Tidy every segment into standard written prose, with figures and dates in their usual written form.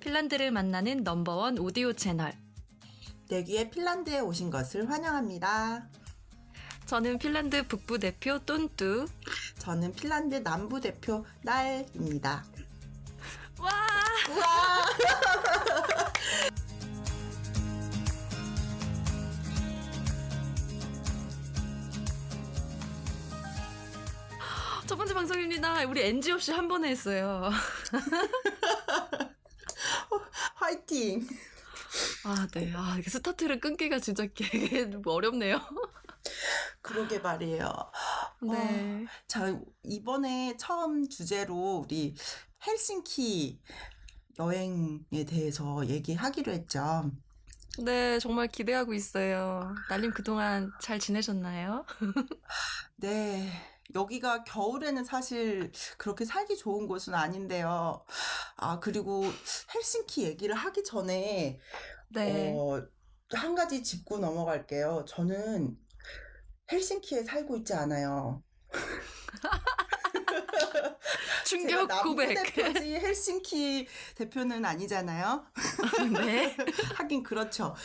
핀란드를 만나는 넘버원 오디오 채널. 내귀에 핀란드에 오신 것을 환영합니다. 저는 핀란드 북부 대표 똔뚜. 저는 핀란드 남부 대표 날입니다. 와! 우와! 첫 번째 방송입니다. 우리 NG 없이 한 번에 했어요. 화이팅! 아, 네. 아, 이게 스타트를 끊기가 진짜 어렵네요. 그러게 말이에요. 네. 자, 이번에 처음 주제로 우리 헬싱키 여행에 대해서 얘기하기로 했죠. 네, 정말 기대하고 있어요. 날님 그동안 잘 지내셨나요? 네. 여기가 겨울에는 사실 그렇게 살기 좋은 곳은 아닌데요. 아, 그리고 헬싱키 얘기를 하기 전에, 네. 한 가지 짚고 넘어갈게요. 저는 헬싱키에 살고 있지 않아요. 제가 충격 남부 고백. 대표지 헬싱키 대표는 아니잖아요. 네. 하긴 그렇죠.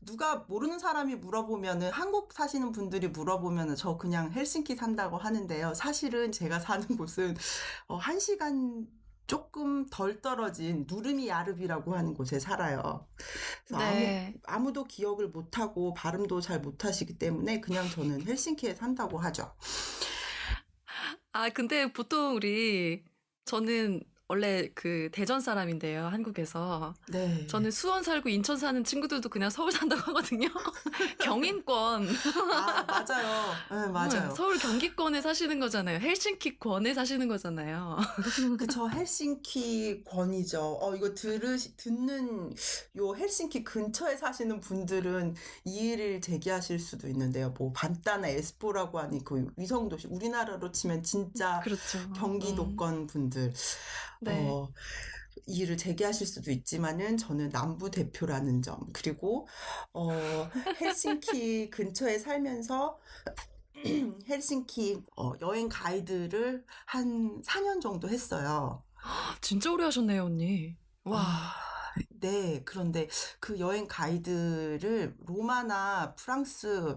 누가 모르는 사람이 물어보면은 한국 사시는 분들이 물어보면은 저 그냥 헬싱키 산다고 하는데요. 사실은 제가 사는 곳은 1시간 조금 덜 떨어진 누르미야르비라고 하는 곳에 살아요. 그래서 네. 아무도 기억을 못하고 발음도 잘 못하시기 때문에 그냥 저는 헬싱키에 산다고 하죠. 아, 근데 보통 저는 원래 그 대전 사람인데요, 한국에서. 네. 저는 수원 살고 인천 사는 친구들도 그냥 서울 산다고 하거든요. 경인권. 아, 맞아요. 네, 맞아요. 서울 경기권에 사시는 거잖아요. 헬싱키권에 사시는 거잖아요. 그쵸, 헬싱키 권이죠. 이거 듣는 요 헬싱키 근처에 사시는 분들은 이의를 제기하실 수도 있는데요. 뭐, 반따나 에스포라고 하니 그 위성도시, 우리나라로 치면 진짜 그렇죠. 경기도권 분들, 네. 이의를 제기하실 수도 있지만은 저는 남부 대표라는 점, 그리고, 헬싱키 근처에 살면서 헬싱키 여행 가이드를 한 4년 정도 했어요. 진짜 오래 하셨네요, 언니. 와. 네. 그런데 그 여행 가이드를 로마나 프랑스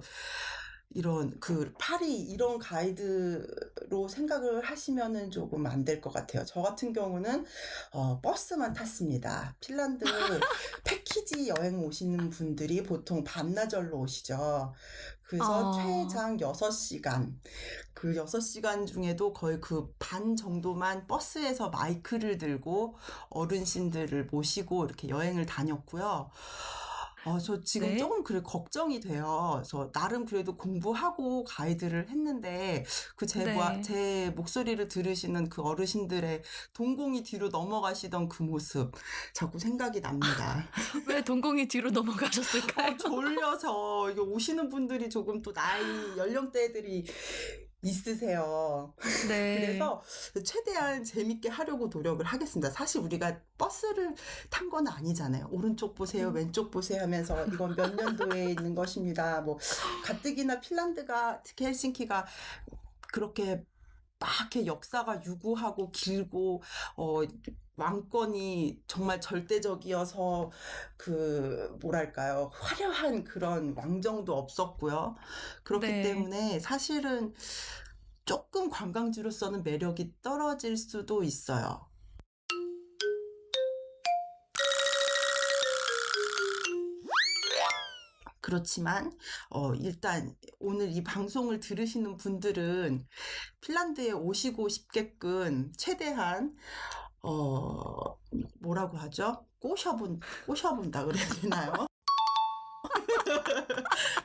이런 파리 이런 가이드로 생각을 하시면은 조금 안 될 것 같아요. 저 같은 경우는 버스만 탔습니다. 핀란드 패키지 여행 오시는 분들이 보통 반나절로 오시죠. 그래서 최장 6시간. 그 6시간 중에도 거의 그 반 정도만 버스에서 마이크를 들고 어르신들을 모시고 이렇게 여행을 다녔고요. 저 지금 네. 조금 걱정이 돼요. 나름 그래도 공부하고 가이드를 했는데, 네. 제 목소리를 들으시는 그 어르신들의 동공이 뒤로 넘어가시던 그 모습, 자꾸 생각이 납니다. 왜 동공이 뒤로 넘어가셨을까요? 졸려서, 이게 오시는 분들이 조금 또 연령대들이 있으세요. 네. 그래서 최대한 재밌게 하려고 노력을 하겠습니다. 사실 우리가 버스를 탄 건 아니잖아요. 오른쪽 보세요, 왼쪽 보세요 하면서 이건 몇 년도에 있는 것입니다. 뭐 가뜩이나 핀란드가, 특히 헬싱키가 그렇게 막 이렇게 역사가 유구하고 길고 왕권이 정말 절대적이어서 뭐랄까요, 화려한 그런 왕정도 없었고요. 그렇기 네. 때문에 사실은 조금 관광지로서는 매력이 떨어질 수도 있어요. 그렇지만 일단 오늘 이 방송을 들으시는 분들은 핀란드에 오시고 싶게끔 최대한 뭐라고 하죠? 꼬셔본다 그래야 되나요?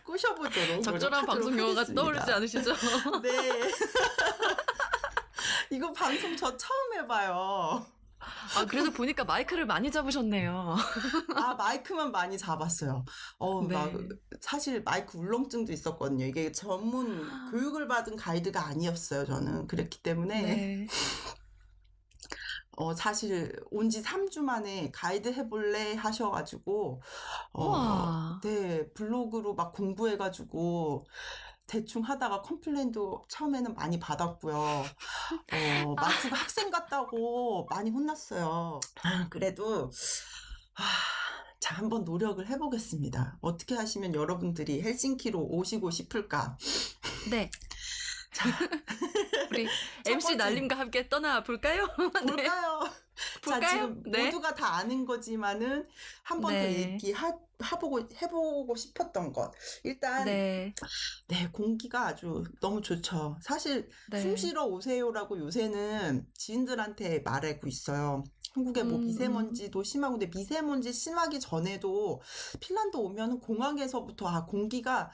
꼬셔보도록 적절한 방송 용어가 하겠습니다. 떠오르지 않으시죠? 네. 이거 방송 저 처음 해봐요. 아, 그래도 보니까 마이크를 많이 잡으셨네요. 마이크만 많이 잡았어요. 네. 사실 마이크 울렁증도 있었거든요. 이게 전문 교육을 받은 가이드가 아니었어요, 저는. 그랬기 때문에. 네. 사실 온 지 3주 만에 가이드 해볼래 하셔가지고, 우와. 네, 블로그로 막 공부해가지고, 대충 하다가 컴플레인도 처음에는 많이 받았고요. 말투가 학생 같다고 많이 혼났어요. 그래도 자, 한번 노력을 해보겠습니다. 어떻게 하시면 여러분들이 헬싱키로 오시고 싶을까? 네. 자, 우리 첫 MC 번째. 날림과 함께 떠나볼까요? 네. 볼까요? 자, 볼까요? 지금 네. 모두가 다 아는 거지만은 한 번 더 네. 해보고 싶었던 것. 일단, 네. 네, 공기가 아주 너무 좋죠. 사실, 숨 네. 쉬러 오세요라고 요새는 지인들한테 말하고 있어요. 한국에 뭐 미세먼지도 심하고, 근데 미세먼지 심하기 전에도 핀란드 오면 공항에서부터 공기가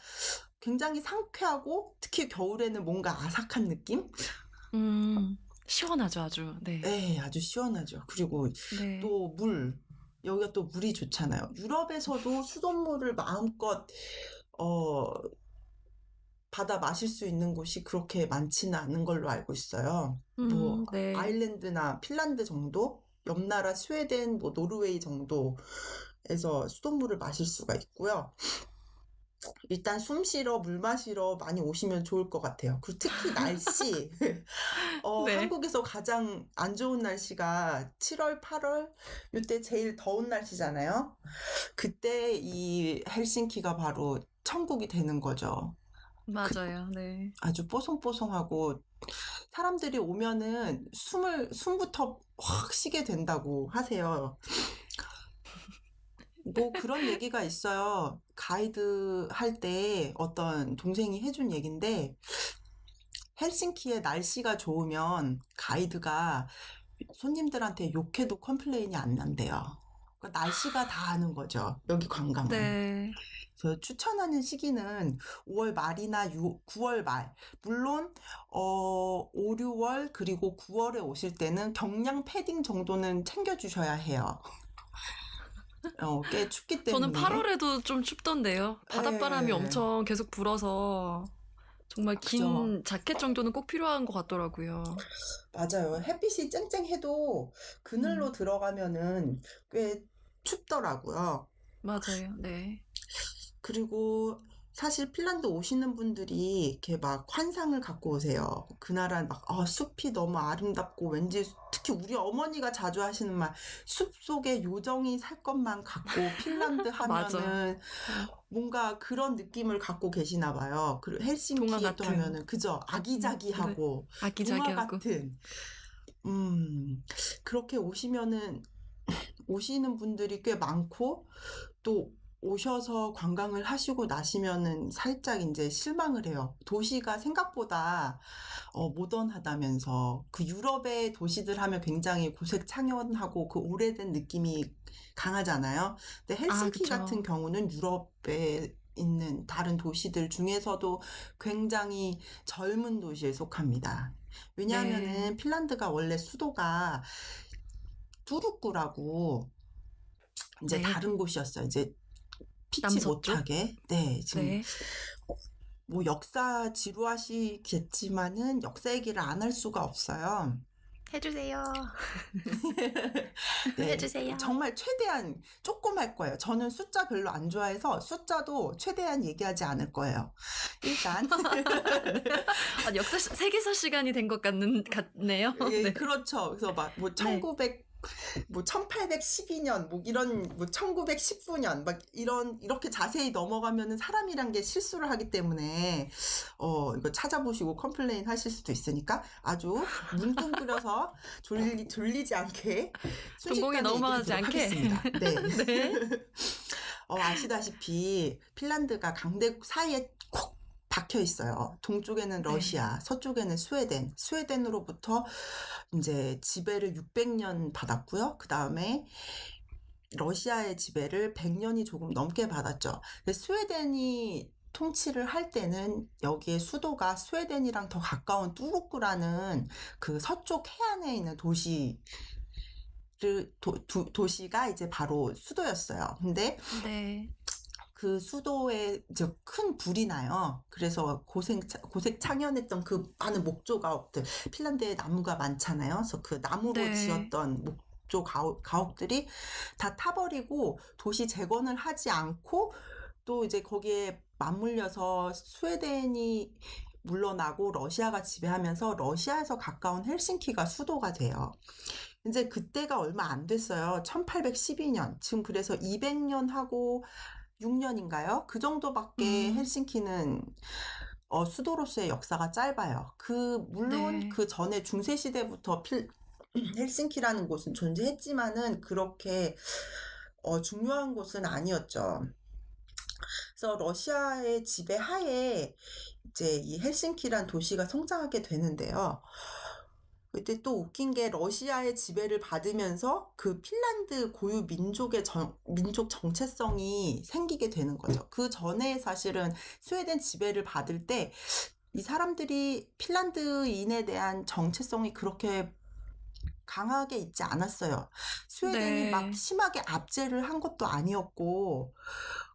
굉장히 상쾌하고, 특히 겨울에는 뭔가 아삭한 느낌? 시원하죠, 아주. 네. 네, 아주 시원하죠. 그리고 네. 또 여기가 또 물이 좋잖아요. 유럽에서도 수돗물을 마음껏 받아 마실 수 있는 곳이 그렇게 많지는 않은 걸로 알고 있어요. 뭐 네. 아일랜드나 핀란드 정도, 옆 나라 스웨덴, 뭐 노르웨이 정도에서 수돗물을 마실 수가 있고요. 일단 숨 쉬러 물 마시러 많이 오시면 좋을 것 같아요. 그리고 특히 날씨 네. 한국에서 가장 안 좋은 날씨가 7월, 8월 이때 제일 더운 날씨잖아요. 그때 이 헬싱키가 바로 천국이 되는 거죠. 맞아요. 네. 아주 뽀송뽀송하고 사람들이 오면은 숨부터 확 쉬게 된다고 하세요. 뭐 그런 얘기가 있어요. 가이드 할 때 어떤 동생이 해준 얘긴데 헬싱키의 날씨가 좋으면 가이드가 손님들한테 욕해도 컴플레인이 안 난대요. 그러니까 날씨가 다 하는 거죠. 여기 관광은. 네. 그래서 추천하는 시기는 5월 말이나 9월 말. 물론 5, 6월 그리고 9월에 오실 때는 경량 패딩 정도는 챙겨주셔야 해요. 꽤 춥기 때문에. 저는 8월에도 좀 춥던데요. 바닷바람이 네. 엄청 계속 불어서 정말 긴 그죠. 자켓 정도는 꼭 필요한 것 같더라고요. 맞아요. 햇빛이 쨍쨍해도 그늘로 들어가면은 꽤 춥더라고요. 맞아요. 네. 그리고 사실 핀란드 오시는 분들이 이렇게 막 환상을 갖고 오세요. 그 나라 막 숲이 너무 아름답고 왠지 특히 우리 어머니가 자주 하시는 말, 숲 속에 요정이 살 것만 같고 핀란드 맞아. 하면은 뭔가 그런 느낌을 갖고 계시나 봐요. 그리고 동화 헬싱키에 또 같은. 하면은 그죠? 아기자기하고 동화 아기자기하고. 같은. 그렇게 오시면은 오시는 분들이 꽤 많고 또 오셔서 관광을 하시고 나시면은 살짝 이제 실망을 해요. 도시가 생각보다 모던하다면서 그 유럽의 도시들 하면 굉장히 고색창연하고 그 오래된 느낌이 강하잖아요. 근데 헬싱키 그쵸. 같은 경우는 유럽에 있는 다른 도시들 중에서도 굉장히 젊은 도시에 속합니다. 왜냐하면은 핀란드가 원래 수도가 투르쿠라고 이제 네. 다른 곳이었어요. 이제 피치 남서쪽? 못하게. 네, 지금 네. 뭐 역사 지루하시겠지만은 역사 얘기를 안 할 수가 없어요. 해주세요. 네, 해주세요. 정말 최대한 조금 할 거예요. 저는 숫자 별로 안 좋아해서 숫자도 최대한 얘기하지 않을 거예요. 일단 역사 세계사 시간이 된 것 같네요. 예, 네. 그렇죠. 그래서 막 뭐 1812년 뭐 이런 뭐 1919년 막 이렇게 자세히 넘어가면은 사람이란 게 실수를 하기 때문에 이거 찾아보시고 컴플레인 하실 수도 있으니까 아주 뭉뚱그려서 졸리지 않게 동공이 순식간에 넘어가지 얘기하도록 않게. 하겠습니다. 네. 네. 아시다시피 핀란드가 강대국 사이에 콕 박혀 있어요. 동쪽에는 러시아, 서쪽에는 스웨덴으로부터 이제 지배를 600년 받았고요. 그 다음에 러시아의 지배를 100년이 조금 넘게 받았죠. 스웨덴이 통치를 할 때는 여기에 수도가 스웨덴이랑 더 가까운 뚜루크라는 그 서쪽 해안에 있는 도시가 이제 바로 수도였어요. 근데 네. 그 수도에 이제 큰 불이 나요. 그래서 고색창연했던 그 많은 목조가옥들, 핀란드에 나무가 많잖아요. 그래서 그 나무로 네. 지었던 목조 가옥들이 다 타버리고 도시 재건을 하지 않고 또 이제 거기에 맞물려서 스웨덴이 물러나고 러시아가 지배하면서 러시아에서 가까운 헬싱키가 수도가 돼요. 이제 그때가 얼마 안 됐어요. 1812년. 지금 그래서 200년 하고 6년인가요? 그 정도밖에 음, 헬싱키는 수도로서의 역사가 짧아요. 물론 네. 그 전에 중세시대부터 헬싱키라는 곳은 존재했지만은 그렇게 중요한 곳은 아니었죠. 그래서 러시아의 지배하에 이제 이 헬싱키란 도시가 성장하게 되는데요. 그때 또 웃긴 게 러시아의 지배를 받으면서 그 핀란드 고유 민족의 민족 정체성이 생기게 되는 거죠. 그 전에 사실은 스웨덴 지배를 받을 때 이 사람들이 핀란드인에 대한 정체성이 그렇게 강하게 있지 않았어요. 스웨덴이 막 네. 심하게 압제를 한 것도 아니었고,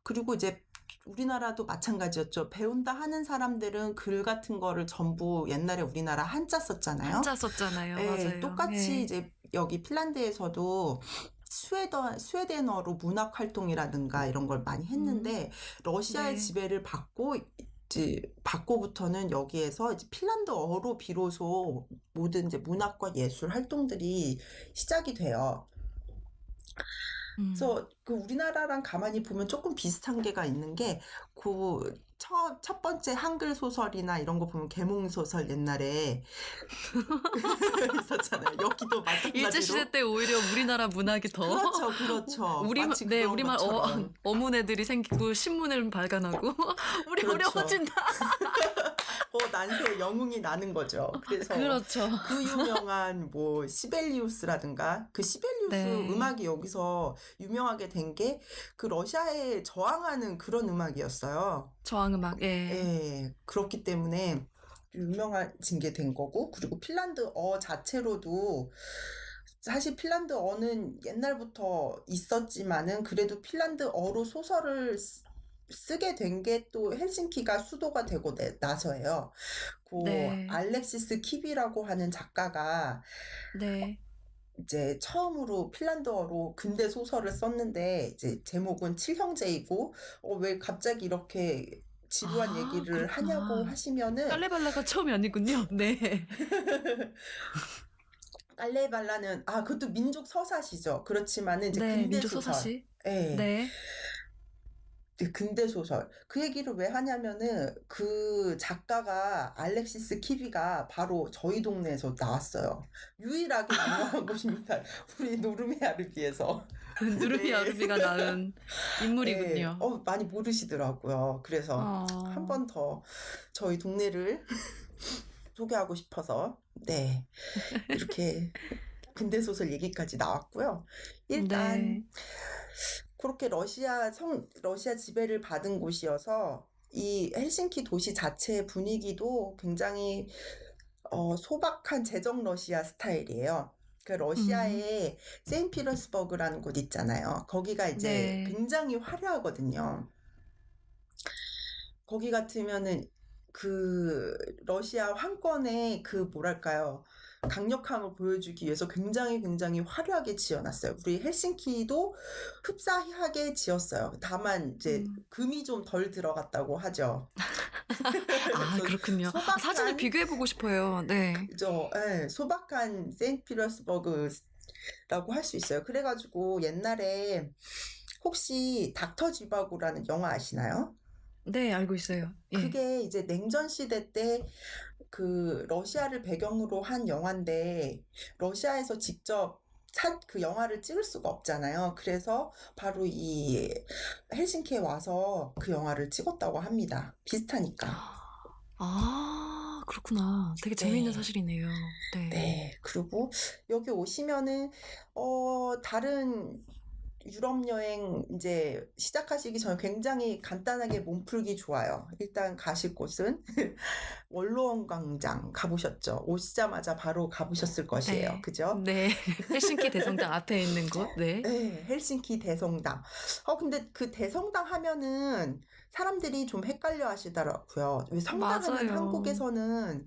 그리고 이제 우리나라도 마찬가지였죠. 배운다 하는 사람들은 글 같은 거를 전부 옛날에 우리나라 한자 썼잖아요. 한자 썼잖아요. 예, 맞아요. 똑같이 예. 이제 여기 핀란드에서도 스웨덴어로 문학 활동이라든가 이런 걸 많이 음, 했는데 러시아의 네. 지배를 받고부터는 여기에서 이제 핀란드어로 비로소 모든 이제 문학과 예술 활동들이 시작이 돼요. 음. 그래서 그 우리나라랑 가만히 보면 조금 비슷한 게가 있는 게, 첫 번째 한글 소설이나 이런 거 보면 계몽소설 옛날에 있었잖아요. 여기도 마찬가지로. 일제시대 때 오히려 우리나라 문학이 더 그렇죠, 그렇죠. 우리말, 마치 네, 그런 우리말 것처럼. 어문애들이 생기고 신문을 발간하고 우리 그렇죠. 어려워진다. 난세의 영웅이 나는 거죠. 그래서 그렇죠. 그 유명한 뭐 시벨리우스라든가 그 시벨리우스 네. 음악이 여기서 유명하게 된 게 그 러시아에 저항하는 그런 음악이었어요. 저항음악. 예. 예, 그렇기 때문에 유명해진 게 된 거고, 그리고 핀란드어 자체로도 사실 핀란드어는 옛날부터 있었지만은 그래도 핀란드어로 소설을 쓰게 된 게 또 헬싱키가 수도가 되고 나서예요. 그 네. 알렉시스 키비라고 하는 작가가 네. 이제 처음으로 핀란드어로 근대 소설을 썼는데, 이제 제목은 칠형제이고, 왜 갑자기 이렇게 지루한 아, 얘기를 하냐고 그렇구나. 하시면은, 깔레발라가 처음이 아니군요. 네. 깔레발라는, 그것도 민족 서사시죠. 그렇지만은 이제 네, 근대 소설. 민족소사시. 예. 네. 근대 소설. 그 얘기를 왜 하냐면은 그 작가가 알렉시스 키비가 바로 저희 동네에서 나왔어요. 유일하게 유명한 곳입니다. 우리 노르메아를 비해서. 누르미 네. 아르비가 낳은 예, 인물이군요. 많이 모르시더라고요. 그래서 한 어, 번 더 저희 동네를 소개하고 싶어서, 네, 이렇게 근대 소설 얘기까지 나왔고요. 일단 네. 그렇게 러시아 지배를 받은 곳이어서 이 헬싱키 도시 자체의 분위기도 굉장히 소박한 제정 러시아 스타일이에요. 그 음, 러시아의 세인피터스버그라는 곳 있잖아요. 거기가 이제 네. 굉장히 화려하거든요. 거기 같으면은 그 러시아 황권의 그 뭐랄까요, 강력함을 보여주기 위해서 굉장히 굉장히 화려하게 지어놨어요. 우리 헬싱키도 흡사하게 지었어요. 다만 이제 음. 금이 좀 덜 들어갔다고 하죠. 아, 그래서 그렇군요. 사진을 소박한, 비교해보고 싶어요. 네. 그죠? 예, 소박한 세인트피터스버그라고 할 수 있어요. 그래가지고 옛날에 혹시 닥터 지바고라는 영화 아시나요? 네, 알고 있어요. 예. 그게 이제 냉전 시대 때 그 러시아를 배경으로 한 영화인데, 러시아에서 직접 그 영화를 찍을 수가 없잖아요. 그래서 바로 이 헬싱키에 와서 그 영화를 찍었다고 합니다. 비슷하니까. 아, 그렇구나. 되게 재미있는 네. 사실이네요. 네. 네. 그리고 여기 오시면은, 다른 유럽 여행 이제 시작하시기 전에 굉장히 간단하게 몸풀기 좋아요. 일단 가실 곳은 원로원 광장 가보셨죠? 오시자마자 바로 가보셨을 것이에요. 네. 그죠? 네. 헬싱키 대성당 앞에 있는 곳. 네. 네, 헬싱키 대성당. 근데 그 대성당 하면은 사람들이 좀 헷갈려 하시더라고요. 왜 성당 하면 맞아요. 한국에서는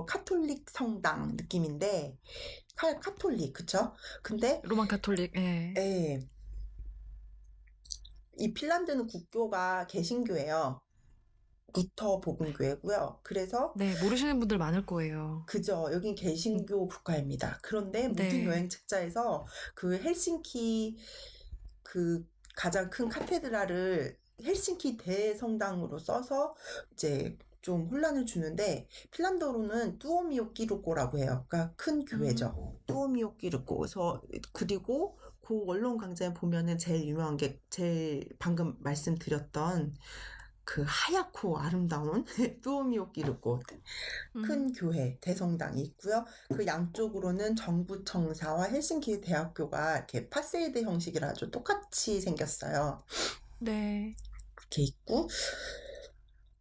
카톨릭 성당 느낌인데, 카톨릭, 그쵸? 근데, 로만 카톨릭. 예. 예, 이 핀란드는 국교가 개신교예요. 루터 복음교회고요. 그래서 네, 모르시는 분들 많을 거예요. 그죠. 여긴 개신교 국가입니다. 그런데 모든 네. 여행 책자에서 그 헬싱키 그 가장 큰 카테드랄을 헬싱키 대성당으로 써서 이제 좀 혼란을 주는데 핀란드어로는 뚜오미오끼르꼬라고 해요. 그러니까 큰 교회죠. 뚜오미오끼르꼬. 그래서 그리고 그 원론 강좌에 보면은 제일 유명한 게 제일 방금 말씀드렸던 그 하얗고 아름다운 뚜오미오끼르꼬 큰 교회 대성당이 있고요. 그 양쪽으로는 정부청사와 헬싱키 대학교가 이렇게 파세이드 형식이라 아주 똑같이 생겼어요. 네. 이렇게 있고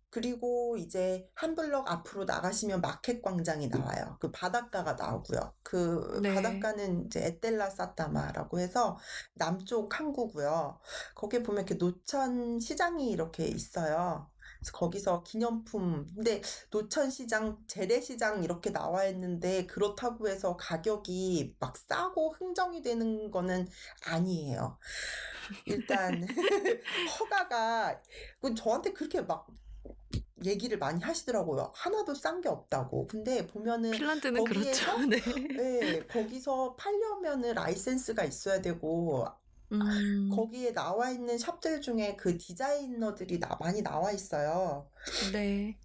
그리고 이제 한 블럭 앞으로 나가시면 마켓 광장이 나와요. 그 바닷가가 나오고요. 그 네. 바닷가는 이제 에텔라 사타마라고 해서 남쪽 항구고요. 거기에 보면 이렇게 노천 시장이 이렇게 있어요. 그래서 거기서 기념품, 근데 노천시장, 재래시장 이렇게 나와 있는데 그렇다고 해서 가격이 막 싸고 흥정이 되는 거는 아니에요. 일단 허가가 저한테 그렇게 막 얘기를 많이 하시더라고요. 하나도 싼 게 없다고. 근데 보면은 핀란드는 그렇죠. 거기에서 네. 네, 거기서 팔려면은 라이센스가 있어야 되고 거기에 나와 있는 샵들 중에 그 디자이너들이 많이 나와 있어요. 네.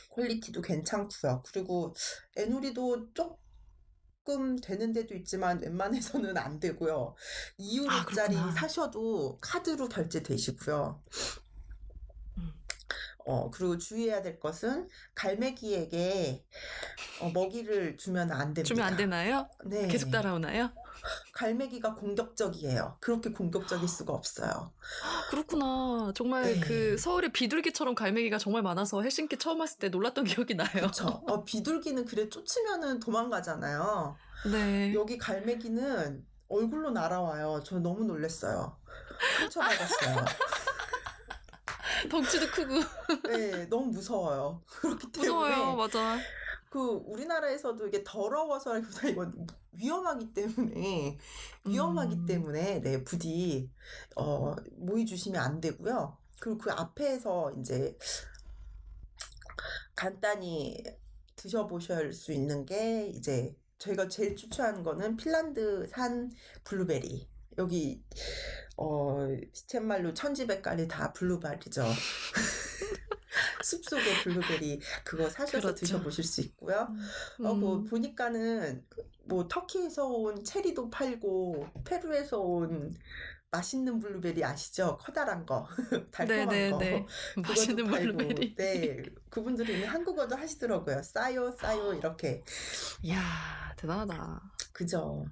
퀄리티도 괜찮고요. 그리고 애누리도 조금 되는 데도 있지만 웬만해서는 안 되고요. 2유로짜리 그렇구나. 사셔도 카드로 결제되시고요. 그리고 주의해야 될 것은 갈매기에게 먹이를 주면 안 됩니다. 주면 안 되나요? 네. 계속 따라오나요? 갈매기가 공격적이에요. 그렇게 공격적일 수가 없어요. 그렇구나. 정말 네. 그 서울에 비둘기처럼 갈매기가 정말 많아서 헬싱키 처음 왔을 때 놀랐던 기억이 나요. 그렇죠. 비둘기는 그래 쫓으면은 도망가잖아요. 네. 여기 갈매기는 얼굴로 날아와요. 저 너무 놀랐어요. 상처받았어요. 덩치도 크고. 네, 너무 무서워요. 그렇기 무서워요. 때문에 맞아. 그 우리나라에서도 이게 더러워서라기보다 이건 위험하기 때문에 네, 부디 모이 주시면 안 되고요. 그리고 그 앞에서 이제 간단히 드셔보실 수 있는 게 이제 저희가 제일 추천하는 거는 핀란드산 블루베리. 여기 시쳇말로 천지백깔이 다 블루베리죠. 숲속의 블루베리 그거 사셔서 그렇죠. 드셔보실 수 있고요. 뭐 보니까는 뭐 터키에서 온 체리도 팔고 페루에서 온 맛있는 블루베리 아시죠? 커다란 거, 달콤한 거. 네. 그것도 맛있는 팔고, 블루베리. 네, 그분들이 한국어도 하시더라고요. 싸요 이렇게. 이야, 대단하다. 그죠.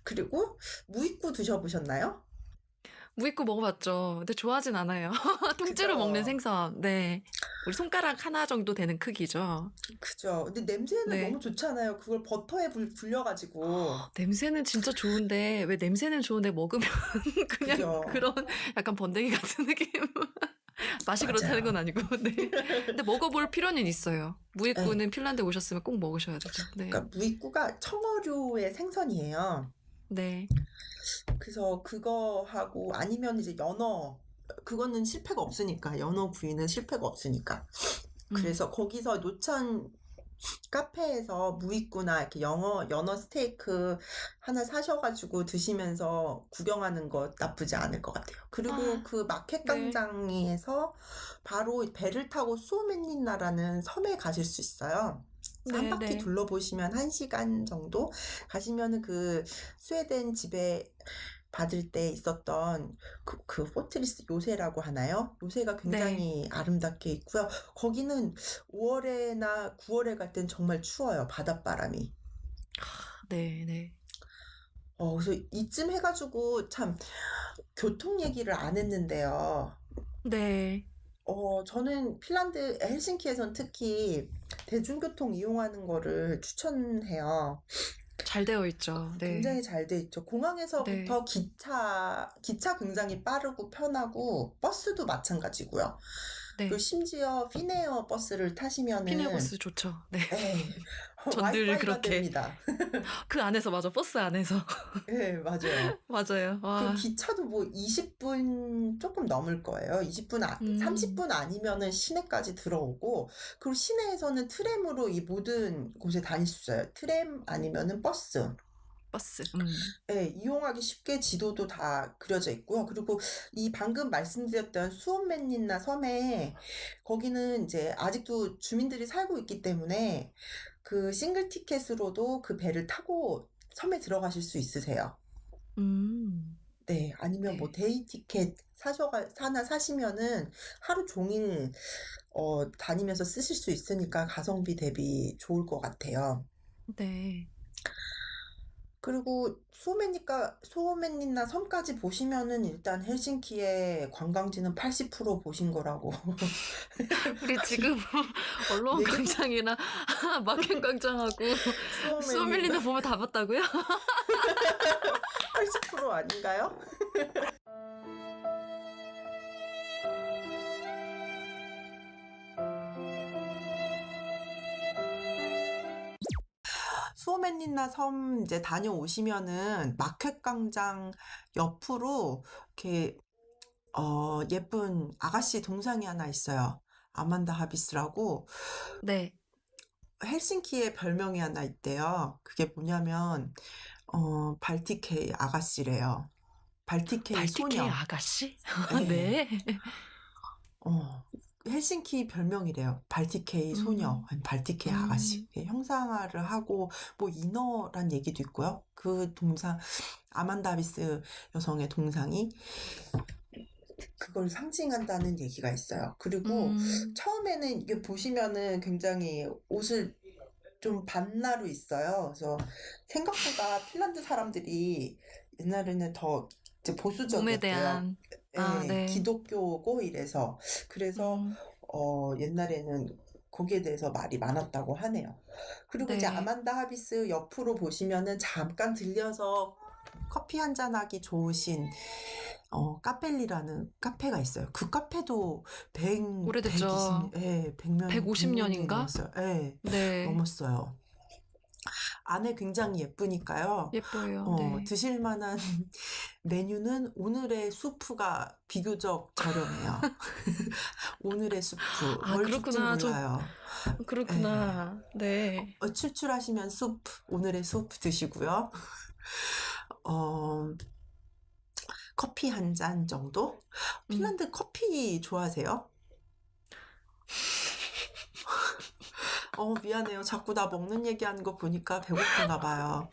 그리고 무익구 드셔보셨나요? 무익구 먹어봤죠. 근데 좋아하진 않아요. 통째로 그죠. 먹는 생선. 네. 우리 손가락 하나 정도 되는 크기죠. 그죠. 근데 냄새는 네. 너무 좋잖아요. 그걸 버터에 불려가지고. 냄새는 진짜 좋은데 왜 냄새는 좋은데 먹으면 그냥 그죠. 그런 약간 번데기 같은 느낌. 맛이 맞아요. 그렇다는 건 아니고. 네. 근데 먹어볼 필요는 있어요. 무익구는 핀란드 오셨으면 꼭 먹으셔야 되죠. 네. 그러니까 무익구가 청어류의 생선이에요. 네. 그래서 그거하고 아니면 이제 연어 그거는 실패가 없으니까 연어 구이는 실패가 없으니까 그래서 거기서 노천 카페에서 무익구나 이렇게 연어 스테이크 하나 사셔가지고 드시면서 구경하는 거 나쁘지 않을 것 같아요. 그리고 그 마켓 광장에서 바로 배를 타고 수오멘린나라는 섬에 가실 수 있어요. 한 바퀴 둘러보시면 1시간 정도 가시면은 그 스웨덴 지배 받을 때 있었던 그 포트리스 요새라고 하나요? 요새가 굉장히 아름답게 있고요. 거기는 5월에나 9월에 갈 땐 정말 추워요. 바닷바람이. 네. 그래서 이쯤 해가지고 참 교통 얘기를 안 했는데요. 네. 저는 핀란드 헬싱키에선 특히 대중교통 이용하는 거를 추천해요. 잘 되어 있죠. 네. 굉장히 잘 돼 있죠. 공항에서부터 기차 굉장히 빠르고 편하고 버스도 마찬가지고요. 그리고 네. 심지어 피네어 버스를 타시면은 피네버스 좋죠. 네. 전 늘 와이파이가 그렇게 됩니다. 그 안에서 맞아. 버스 안에서. 예, 맞아요. 맞아요. 그 와. 기차도 뭐 20분 조금 넘을 거예요. 30분 아니면은 시내까지 들어오고, 그리고 시내에서는 트램으로 이 모든 곳에 다닐 수 있어요. 트램 아니면은 버스. 버스. 예, 이용하기 쉽게 지도도 다 그려져 있고요. 그리고 이 방금 말씀드렸던 수온맨린나 섬에, 거기는 이제 아직도 주민들이 살고 있기 때문에 그 싱글 티켓으로도 그 배를 타고 섬에 들어가실 수 있으세요. 음. 네, 아니면 뭐 네. 데이 티켓 사시면은 하루 종일 다니면서 쓰실 수 있으니까 가성비 대비 좋을 것 같아요. 네. 그리고 수오맨리나 섬까지 보시면은 일단 헬싱키의 관광지는 80% 보신 거라고 우리 지금 언론 얘기 광장이나 마켓 광장하고 수오맨리나 소밀리나 보면 다 봤다고요? 80% 아닌가요? 수오맨리나 섬 이제 다녀오시면은 마켓 광장 옆으로 이렇게 예쁜 아가씨 동상이 하나 있어요. 아만다 하비스라고 네. 헬싱키에 별명이 하나 있대요. 그게 뭐냐면 발티케이 아가씨래요. 발티케이 발티케이 소녀. 아가씨? 네. 네. 헬싱키 별명이래요. 발티케이 소녀, 음. 아니 발티케이 아가씨. 형상화를 하고 뭐 인어란 얘기도 있고요. 그 동상 아만다 하비스 여성의 동상이 그걸 상징한다는 얘기가 있어요. 그리고 처음에는 이게 보시면은 굉장히 옷을 좀 반나로 있어요. 그래서 생각보다 핀란드 사람들이 옛날에는 더 이제 몸에 보수적이었대요. 대한 네. 기독교고 이래서. 그래서 옛날에는 거기에 대해서 말이 많았다고 하네요. 그리고 이제 네. 아만다 하비스 옆으로 보시면은 잠깐 들려서 커피 한잔 하기 좋으신 카펠리라는 카페가 있어요. 그 카페도 오래됐죠. 100년 150년인가? 넘었어요. 예, 네. 넘었어요. 안에 굉장히 예쁘니까요. 예뻐요. 네. 드실 만한 메뉴는 오늘의 수프가 비교적 저렴해요. 오늘의 수프. 뭘 줄지 그렇구나. 몰라요. 예. 그렇구나. 네. 출출하시면 수프, 오늘의 수프 드시고요. 커피 한 잔 정도? 핀란드 커피 좋아하세요? 미안해요. 자꾸 나 먹는 얘기하는 거 보니까 배고픈가 봐요.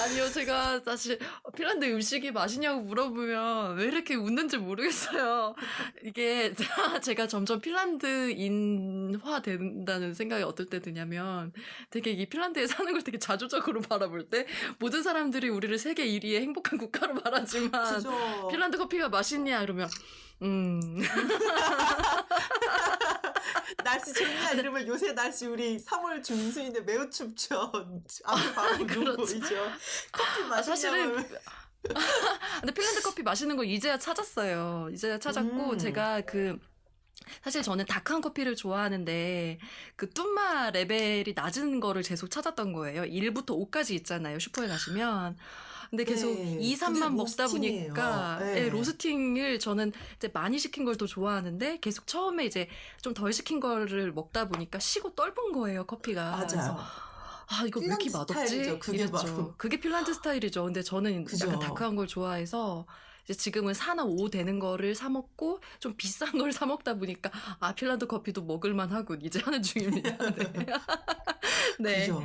아니요, 제가 사실 핀란드 음식이 맛있냐고 물어보면 왜 이렇게 웃는지 모르겠어요. 이게 제가 점점 핀란드인화 된다는 생각이 어떨 때 드냐면 되게 이 핀란드에 사는 걸 되게 자조적으로 바라볼 때 모든 사람들이 우리를 세계 1위의 행복한 국가로 말하지만 그죠? 핀란드 커피가 맛있냐 그러면 날씨 좋냐 이러면 요새 날씨 우리 3월 중순인데 매우 춥죠. 앞에 바로 눈 그렇죠. 보이죠. 커피 맛있냐고 사실은 하면 근데 핀란드 커피 마시는 거 이제야 찾았어요. 이제야 찾았고 제가 사실 저는 다크한 커피를 좋아하는데 그 뚠마 레벨이 낮은 거를 계속 찾았던 거예요. 1부터 5까지 있잖아요. 슈퍼에 가시면. 근데 계속 네, 2, 3만 그게 먹다 로스팅이에요. 보니까 네. 로스팅을 저는 이제 많이 시킨 걸 더 좋아하는데 계속 처음에 이제 좀 덜 시킨 거를 먹다 보니까 시고 떫은 거예요, 커피가. 그래서 맞아요. 이거 왜 이렇게 핀란드 맛없지? 스타일이죠, 그게 이랬죠. 바로. 그게 핀란드 스타일이죠. 근데 저는 그죠. 약간 다크한 걸 좋아해서 이제 지금은 4나 5 되는 거를 사 먹고 좀 비싼 걸 사 먹다 보니까 핀란드 커피도 먹을만 하군 이제 하는 중입니다. 네. 네. 그죠.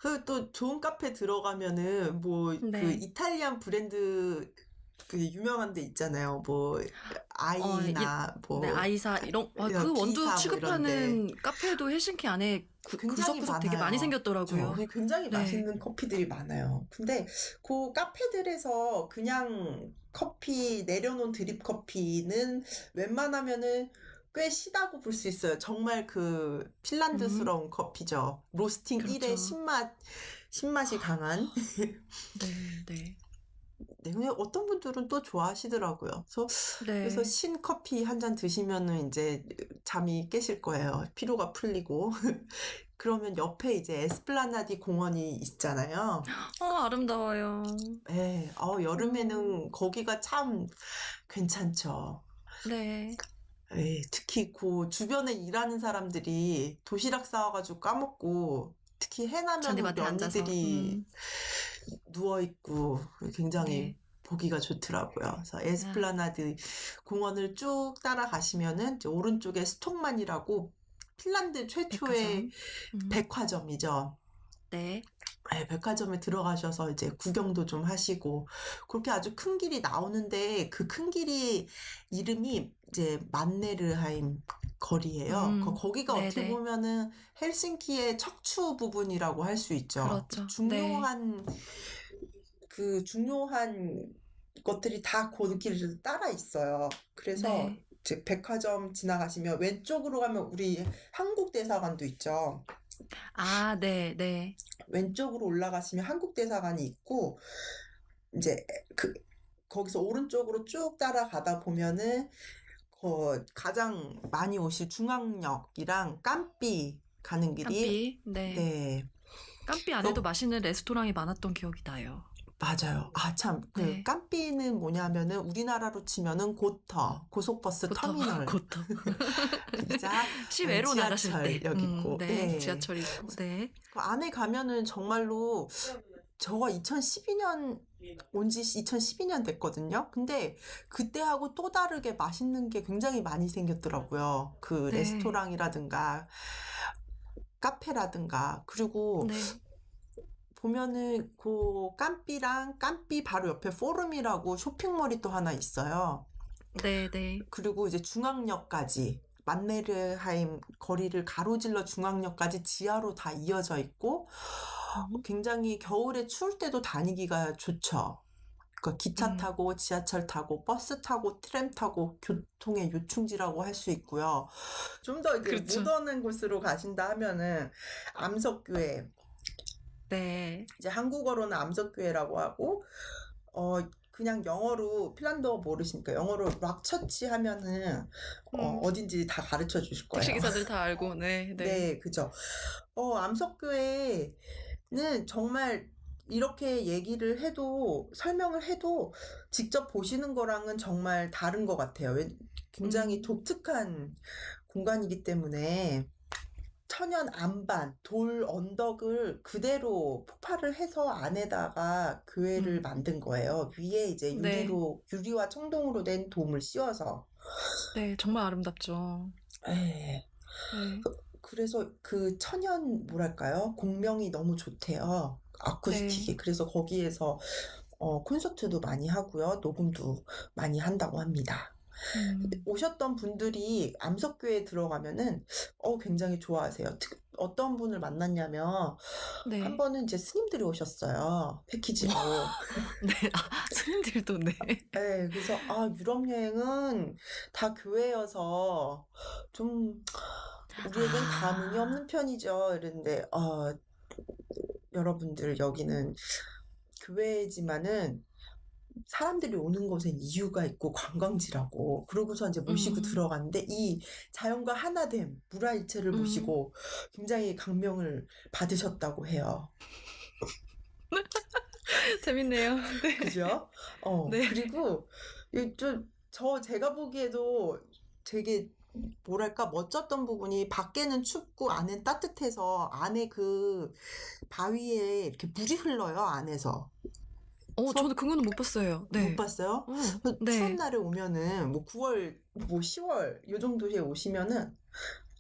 그 또 좋은 카페 들어가면은 뭐 그 네. 이탈리안 브랜드 그 유명한 데 있잖아요. 뭐 아이나 뭐 네, 아이사 이런 그 비사 원두 뭐 취급하는 카페도 헬싱키 안에 굉장히 구석구석 되게 많이 많아요. 생겼더라고요. 그죠? 굉장히 네. 맛있는 커피들이 많아요. 근데 그 카페들에서 그냥 커피 내려놓은 드립 커피는 웬만하면은 꽤 시다고 볼 수 있어요. 정말 그 핀란드스러운 커피죠. 로스팅 그렇죠. 1의 신맛이 강한. 네, 네. 네, 근데 어떤 분들은 또 좋아하시더라고요. 그래서 네. 신커피 한 잔 드시면은 이제 잠이 깨실 거예요. 피로가 풀리고. 그러면 옆에 이제 에스플라나디 공원이 있잖아요. 아름다워요. 예. 음, 여름에는 거기가 참 괜찮죠. 네. 예. 특히 그 주변에 일하는 사람들이 도시락 싸와 가지고 까먹고 특히 해나면 우리 잔디밭에 앉아서, 언니들이 누워 있고 굉장히 네. 보기가 좋더라고요. 그래서 아, 에스플라나드 공원을 쭉 따라가시면은 이제 오른쪽에 스톡만이라고 핀란드 최초의 백화점. 음, 백화점이죠. 네. 예, 백화점에 들어가셔서 이제 구경도 좀 하시고 그렇게 아주 큰 길이 나오는데 그 큰 길이 이름이 이제 만네르하임 거리예요. 거기가 어떻게 네네. 보면은 헬싱키의 척추 부분이라고 할 수 있죠. 그렇죠. 네. 중요한 것들이 다 그 길을 따라 있어요. 그래서 네. 이제 백화점 지나가시면 왼쪽으로 가면 우리 한국 대사관도 있죠. 아, 네, 네. 왼쪽으로 올라가시면 한국 대사관이 있고 이제 그 거기서 오른쪽으로 쭉 따라가다 보면은 가장 많이 오실 중앙역이랑 깜삐 가는 길이 깜삐. 네. 네. 깜삐 안에도 여 맛있는 레스토랑이 많았던 기억이 나요. 맞아요. 참 네. 깜삐는 뭐냐면은 우리나라로 치면은 고속버스 고터, 터미널 고터. 이자 시외로 나가실 때. 지하철역 있고 네. 네. 지하철 있고. 네. 그 안에 가면은 정말로 저가 2012년 온 지 2012년 됐거든요. 근데 그때하고 또 다르게 맛있는 게 굉장히 많이 생겼더라고요. 그 네. 레스토랑이라든가 카페라든가 그리고 네. 보면은 그 깜삐 바로 옆에 포름이라고 쇼핑몰이 또 하나 있어요. 네, 네. 그리고 이제 중앙역까지 만네르하임 거리를 가로질러 중앙역까지 지하로 다 이어져 있고 음. 굉장히 겨울에 추울 때도 다니기가 좋죠. 그러니까 기차 음. 타고 지하철 타고 버스 타고 트램 타고 교통의 요충지라고 할 수 있고요. 좀 더 이제 그렇죠. 모던한 곳으로 가신다 하면은 암석교회 네. 이제 한국어로는 암석교회라고 하고 그냥 영어로 핀란드어 모르시니까 영어로 락처치 하면은 음. 어딘지 다 가르쳐 주실 거예요. 택시기사들 다 알고. 네, 네. 네, 그죠. 암석교회는 정말 이렇게 얘기를 해도 설명을 해도 직접 보시는 거랑은 정말 다른 것 같아요. 굉장히 음. 독특한 공간이기 때문에 천연 암반, 돌 언덕을 그대로 폭발을 해서 안에다가 교회를 음. 만든 거예요. 위에 이제 네. 유리와 청동으로 된 돔을 씌워서. 네. 정말 아름답죠. 예. 네. 그래서 그 천연 뭐랄까요? 공명이 너무 좋대요. 네. 아쿠스틱이. 그래서 거기에서 콘서트도 많이 하고요. 녹음도 많이 한다고 합니다. 음. 오셨던 분들이 암석교에 들어가면은 굉장히 좋아하세요. 어떤 분을 만났냐면 한 네. 번은 이제 스님들이 오셨어요. 패키지로. 네. 스님들도 네. 예. 그래서 유럽 여행은 다 교회여서 좀 우리에겐 감흥이 아. 없는 편이죠. 이랬는데 여러분들 여기는 교회지만은 사람들이 오는 곳엔 이유가 있고 관광지라고. 그러고서 이제 모시고 음. 들어갔는데 이 자연과 하나됨, 무라일체를 음. 보시고 굉장히 감명을 받으셨다고 해요. 재밌네요. 네. 그죠? 네. 그리고 제가 보기에도 되게 뭐랄까 멋졌던 부분이 밖에는 춥고 안엔 따뜻해서 안에 그 바위에 이렇게 물이 흘러요, 안에서. 저는 수업 그거는 못 봤어요. 못 네. 봤어요? 추운 네. 날에 오면은 뭐 9월, 뭐 10월 요 정도에 오시면은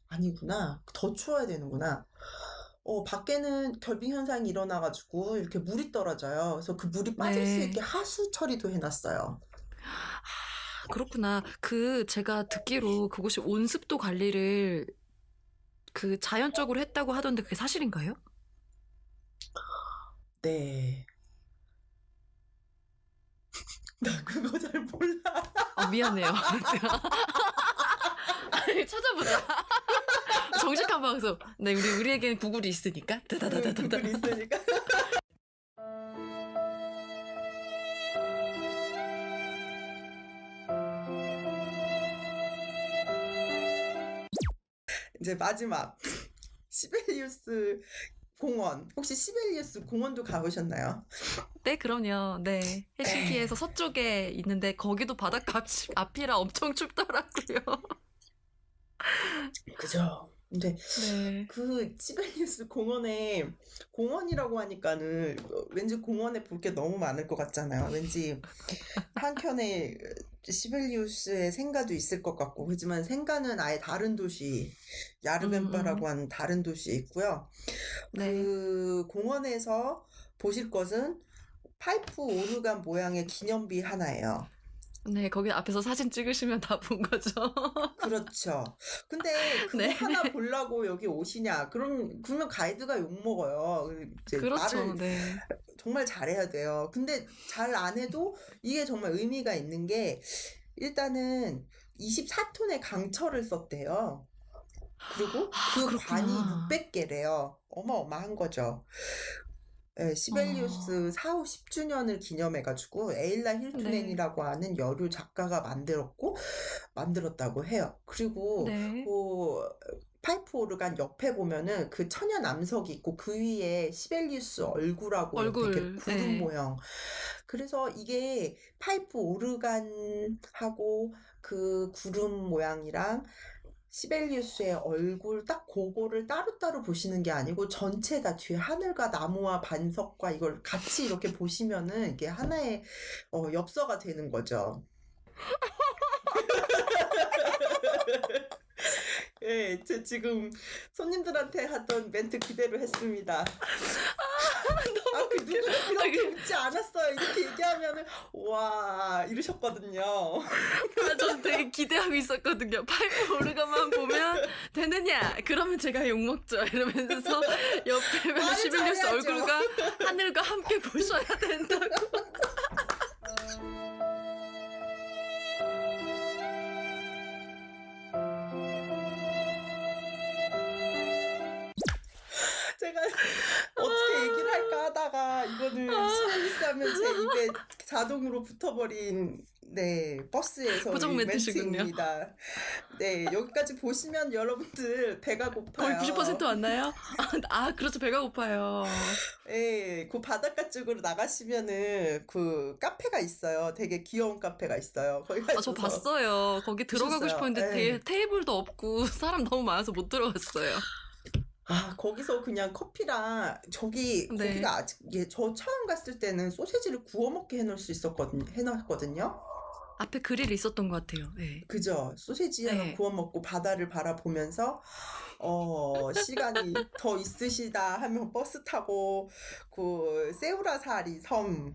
아니구나. 더 추워야 되는구나. 밖에는 결빙 현상이 일어나 가지고 이렇게 물이 떨어져요. 그래서 그 물이 빠질 수 있게 네. 하수 처리도 해 놨어요. 그렇구나. 제가 듣기로 그곳이 온습도 관리를 자연적으로 했다고 하던데 그게 사실인가요? 네. 나 그거 잘 몰라. 미안해요. 아니, 찾아보자. 정직한 방송. 네, 우리에겐 구글이 있으니까. 다다다다다다. 그글 있으니까. 이제 마지막 시벨리우스 공원. 혹시 시벨리우스 공원도 가보셨나요? 네, 그럼요. 네. 헬싱키에서 서쪽에 있는데 거기도 바닷가 앞이라 엄청 춥더라고요. 그죠. 근데 네. 그 시벨리우스 공원에 공원이라고 하니까는 왠지 공원에 볼 게 너무 많을 것 같잖아요. 왠지 한켠에 시벨리우스의 생가도 있을 것 같고, 그렇지만 생가는 아예 다른 도시, 야르벤바라고 하는 다른 도시에 있고요. 네. 그 공원에서 보실 것은 파이프 오르간 모양의 기념비 하나예요. 네, 거기 앞에서 사진 찍으시면 다 본 거죠. 그렇죠. 근데 그거 네. 하나 보려고 여기 오시냐? 그러면 가이드가 욕먹어요. 이제 그렇죠. 말을 네. 정말 잘해야 돼요. 근데 잘 안 해도 이게 정말 의미가 있는 게 일단은 24톤의 강철을 썼대요. 그리고 아, 그 관이 그렇구나. 600개래요. 어마어마한 거죠. 예, 어, 시벨리우스 사후 10주년을 기념해가지고 에일라 네. 힐투넨이라고 하는 여류 작가가 만들었다고 해요. 그리고 네. 그 파이프 오르간 옆에 보면은 그 천연 암석이 있고 그 위에 시벨리우스 얼굴하고 이렇게 얼굴. 구름 네. 모양. 그래서 이게 파이프 오르간하고 그 구름 모양이랑 시벨리우스의 얼굴 딱 그거를 따로따로 보시는 게 아니고 전체 다 뒤에 하늘과 나무와 반석과 이걸 같이 이렇게 보시면은 이게 하나의 엽서가 되는 거죠. 예, 제 지금 손님들한테 하던 멘트 그대로 했습니다. 그 누구도 그렇게 웃지 않았어요. 이렇게 얘기하면은 와 이러셨거든요. 전 되게 기대하고 있었거든요. 파이프 오르가만 보면 되느냐? 그러면 제가 욕먹죠. 이러면서 옆에 말을 시빌리우스 잘해야죠. 얼굴과 하늘과 함께 보셔야 된다고. 제가 어떻게 얘기를 할까 하다가 이거는 시리스 하면 제 입에 자동으로 붙어버린 버스에서 고정 이 멘트시군요. 멘트입니다. 네, 여기까지 보시면 여러분들 배가 거의 고파요. 90% 왔나요? 그렇죠. 배가 고파요. 예, 그 바닷가 쪽으로 나가시면은 그 카페가 있어요. 되게 귀여운 카페가 있어요. 거기 저 가셔서 봤어요. 거기 들어가고 보셨어요? 싶었는데 예. 테이블도 없고 사람 너무 많아서 못 들어갔어요. 거기서 그냥 커피랑 네. 거기가 아직 저 처음 갔을 때는 소세지를 구워 먹게 해놓을 수 해놨거든요. 앞에 그릴이 있었던 것 같아요. 네. 그죠? 소세지 하나 네. 구워 먹고 바다를 바라보면서 시간이 더 있으시다 하면 버스 타고 그 세우라사리 섬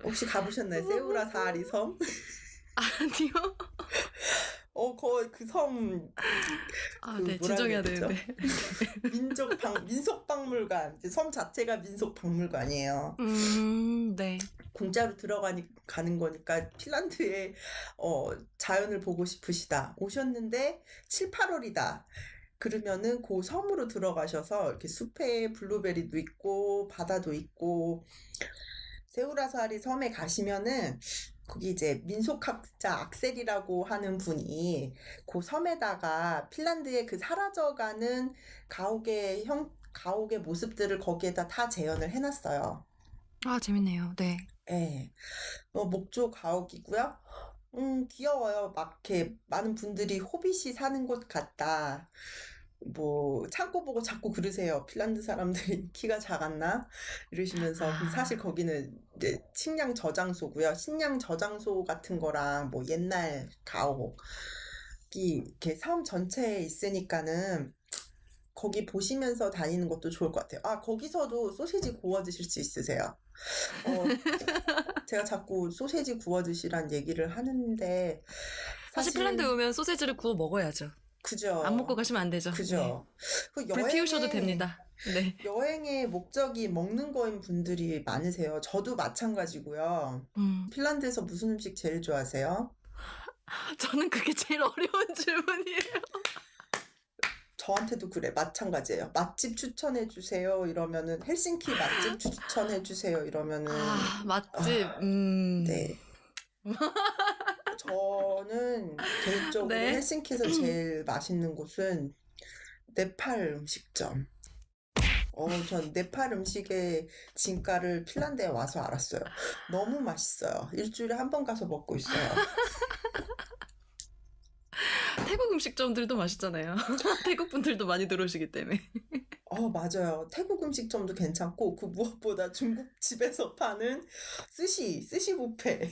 혹시 가보셨나요? 세우라사리 섬? 아니요. 그 섬, 그 네, 뭐라 진정해야 그래야 되죠? 되는데. 민속박물관. 이제 섬 자체가 민속박물관이에요. 네. 공짜로 가는 거니까 핀란드의 자연을 보고 싶으시다. 오셨는데 7, 8월이다. 그러면은 그 섬으로 들어가셔서 이렇게 숲에 블루베리도 있고 바다도 있고 세우라사리 섬에 가시면은 거기 이제 민속학자 악셀이라고 하는 분이 그 섬에다가 핀란드의 그 사라져가는 가옥의 모습들을 거기에다 다 재현을 해놨어요. 재밌네요. 네. 예. 목조 가옥이고요. 귀여워요. 막 이렇게 많은 분들이 호빗이 사는 곳 같다. 뭐 창고 보고 자꾸 그러세요. 핀란드 사람들이 키가 작았나? 이러시면서 근데 사실 거기는 이제 식량 저장소고요. 식량 저장소 같은 거랑 뭐 옛날 가옥이 이렇게 섬 전체에 있으니까는 거기 보시면서 다니는 것도 좋을 것 같아요. 거기서도 소시지 구워 드실 수 있으세요. 제가 자꾸 소세지 구워 드시란 얘기를 하는데 사실 핀란드 오면 소세지를 구워 먹어야죠. 그죠. 안 먹고 가시면 안 되죠. 그죠. 그 불 피우셔도 됩니다. 네. 여행의 목적이 먹는 거인 분들이 많으세요. 저도 마찬가지고요. 핀란드에서 무슨 음식 제일 좋아하세요? 저는 그게 제일 어려운 질문이에요. 저한테도 그래. 마찬가지예요. 맛집 추천해 주세요. 이러면은 헬싱키 맛집 추천해 주세요. 이러면은 맛집. 네. 저는 개인적으로 네. 헬싱키에서 제일 맛있는 곳은 네팔 음식점. 전 네팔 음식의 진가를 핀란드에 와서 알았어요. 너무 맛있어요. 일주일에 한 번 가서 먹고 있어요. 태국 음식점들도 맛있잖아요. 태국 분들도 많이 들어오시기 때문에. 맞아요. 태국 음식점도 괜찮고, 그 무엇보다 중국집에서 파는 스시 뷔페.